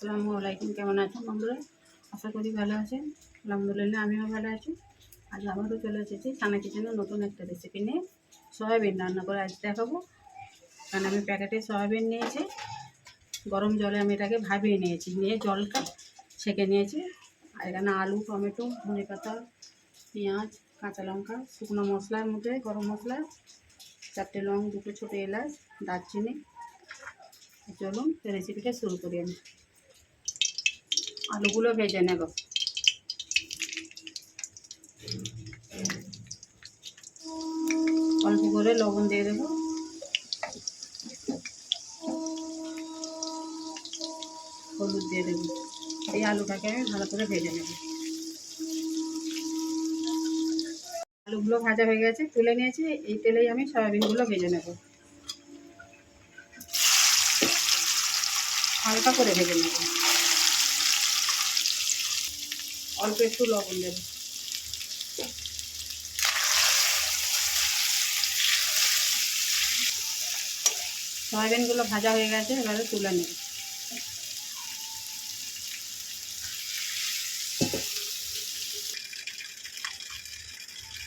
আসসালামু আলাইকুম। কেমন আছেন বন্ধুরা? আশা করি ভালো আছেন। আলহামদুলিল্লাহ আমিও ভালো আছি। আজ আবারও চলে এসেছি সানা কিচেনের নতুন একটা রেসিপি নিয়ে। সয়াবিন রান্না করে আজ দেখাবো। কারণ আমি প্যাকেটে সয়াবিন নিয়েছি, গরম জলে আমি এটাকে ভাবিয়ে নিয়েছি, নিয়ে জলটা ছেঁকে নিয়েছি। আর এখানে আলু, টমেটো, ধনে পাতা, পেঁয়াজ, কাঁচা লঙ্কা, শুকনো মশলার মধ্যে গরম মশলা, 4টে লং, 2টো ছোটো এলাচ, দারচিনি। চলুন রেসিপিটা শুরু করি। আমি আলুগুলো ভেজে নেব। অল্প করে লবণ দিয়ে দেবো, হলুদ দিয়ে দেবো। এই আলুটাকে আমি ভালো করে ভেজে নেব। আলুগুলো ভাজা হয়ে গেছে, তুলে নিয়েছি। এই তেলেই আমি সয়াবিনগুলো ভেজে নেব, হালকা করে ভেজে নেব। অল্প একটু লবণ দেব। সয়াবিনগুলো ভাজা হয়ে গেছে, এবারে তুলে নেব।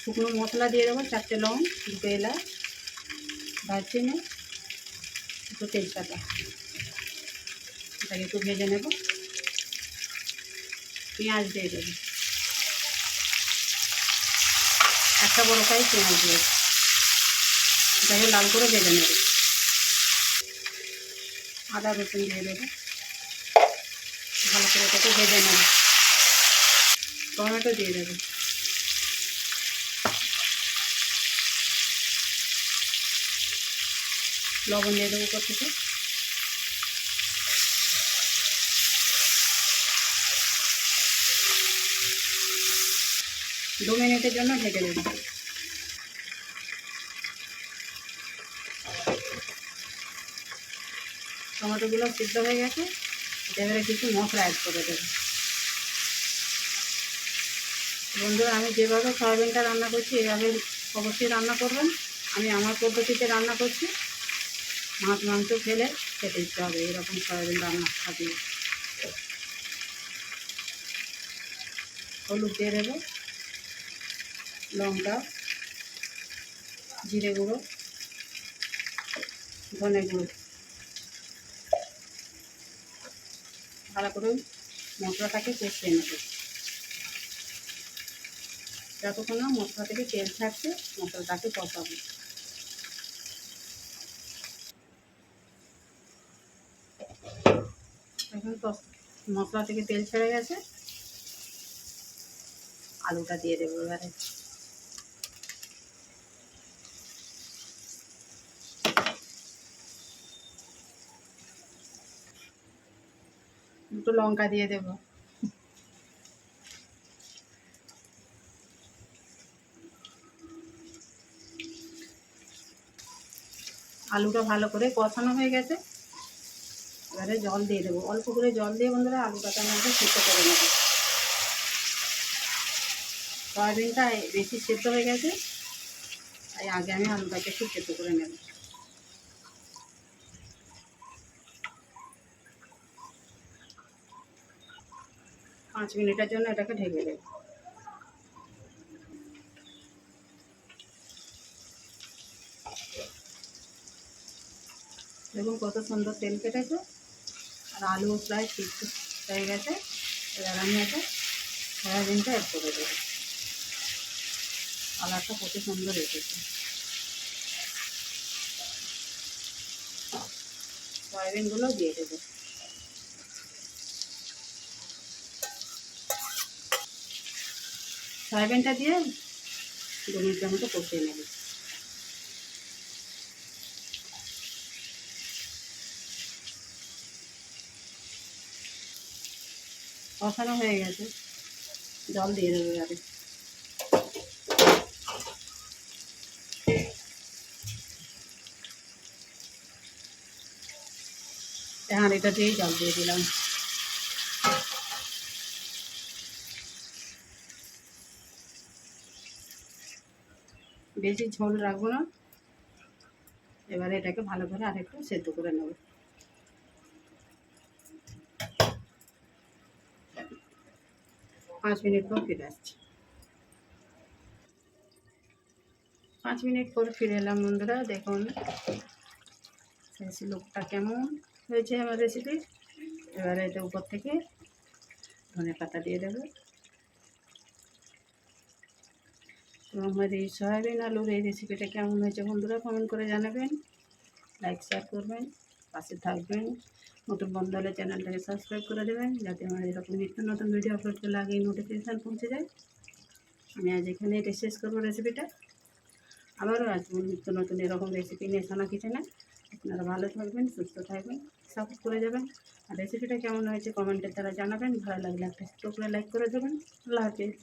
শুকনো মশলা দিয়ে দেবো, 4টে লং, 2টো এলাচ, দারচিনি, 2টো তেজপাতা। এটাকে একটু ভেজে নেব। পেঁয়াজ দিয়ে দেবো, একটা বড় সাইজ পেঁয়াজ দিয়ে এটাকে লাল করে ভেজে নেব। আদা রসুন দিয়ে দেবো, ভালো করে এটাকে ভেজে নেব। টমেটো দিয়ে দেবো, লবণ দিয়ে দেবো উপর থেকে। দু মিনিটের জন্য ঢেকে দেবো। টমেটোগুলো সিদ্ধ হয়ে গেছে, এবারে কিছু মশলা অ্যাড করে দেবো। বন্ধুরা, আমি যেভাবে সয়াবিনটা রান্না করছি এভাবে অবশ্যই রান্না করবেন। আমি আমার পদ্ধতিতে রান্না করছি। মাছ মাংস খেলে খেতে ইচ্ছে হবে এরকম সয়াবিন রান্না খাবিয়ে। হলুদ দিয়ে দেবো, লঙ্কা, জিরে গুঁড়ো, ধনে গুঁড়ো। ভালো করে মশলাটাকে কষিয়ে নেব। যতক্ষণ না মশলা থেকে তেল ছাড়ছে মশলাটাকে কষাবো। এখন তো মশলা থেকে তেল ছেড়ে গেছে, আলুটা দিয়ে দেবো এবারে। দুটো লঙ্কা দিয়ে দেবো। আলুটা ভালো করে কষানো হয়ে গেছে, এবারে জল দিয়ে দেবো। অল্প করে জল দিয়ে বন্ধুরা আলুটাকে আমাকে সিদ্ধ করে নেব। সয়াবিনটা বেশি সেদ্ধ হয়ে গেছে, তাই আগে আমি আলুটাকে একটু সেদ্ধ করে নেব। পাঁচ মিনিটের জন্য এটাকে ঢেকে দেব। দেখুন কত সুন্দর তেল কেটেছে, আর আলু প্রায় সিদ্ধ হয়ে গেছে। এবার আমি এটা সয়াবিনটা অ্যাড করে দেবো। কালারটা কত সুন্দর এসেছে। সয়াবিনগুলো দিয়ে দেবো। সয়াবিনটা দিয়ে 2 মিনিটের মতো কষিয়ে নেব। কষানো হয়ে গেছে, জল দিয়ে দেবো এবারে। হাঁড়িটা দিয়েই জল দিয়ে দিলাম। বেশি ঝোল রাখবো না, এবারে এটাকে ভালো করে আরেকটু সেদ্ধ করে নেব। 5 মিনিট পর ফিরে আসছি। 5 মিনিট পর ফিরে এলাম বন্ধুরা। দেখুন শেষ লুকটা কেমন হয়েছে আমার রেসিপি। এবারে এটা উপর থেকে ধনে পাতা দিয়ে দেবো। তো আমার এই সয়াবিন আলুর এই রেসিপিটা কেমন হয়েছে বন্ধুরা কমেন্ট করে জানাবেন, লাইক শেয়ার করবেন, পাশে থাকবেন। নতুন বন্ধু হলে চ্যানেলটাকে সাবস্ক্রাইব করে দেবেন, যাতে আমার এরকম নিত্য নতুন ভিডিও আপলোড করলে আগেই নোটিফিকেশান পৌঁছে যায়। আমি আজ এখানে এটা শেষ করবো রেসিপিটা। আবারও আসবো নিত্য নতুন এরকম রেসিপি নিয়ে সানা কিচেনে। আপনারা ভালো থাকবেন, সুস্থ থাকবেন, সাপোর্ট করে যাবেন। আর রেসিপিটা কেমন হয়েছে কমেন্টের দ্বারা জানাবেন। ভালো লাগলে একটা ছোটো করে লাইক করে দেবেন। আল্লাহ হাফিজ।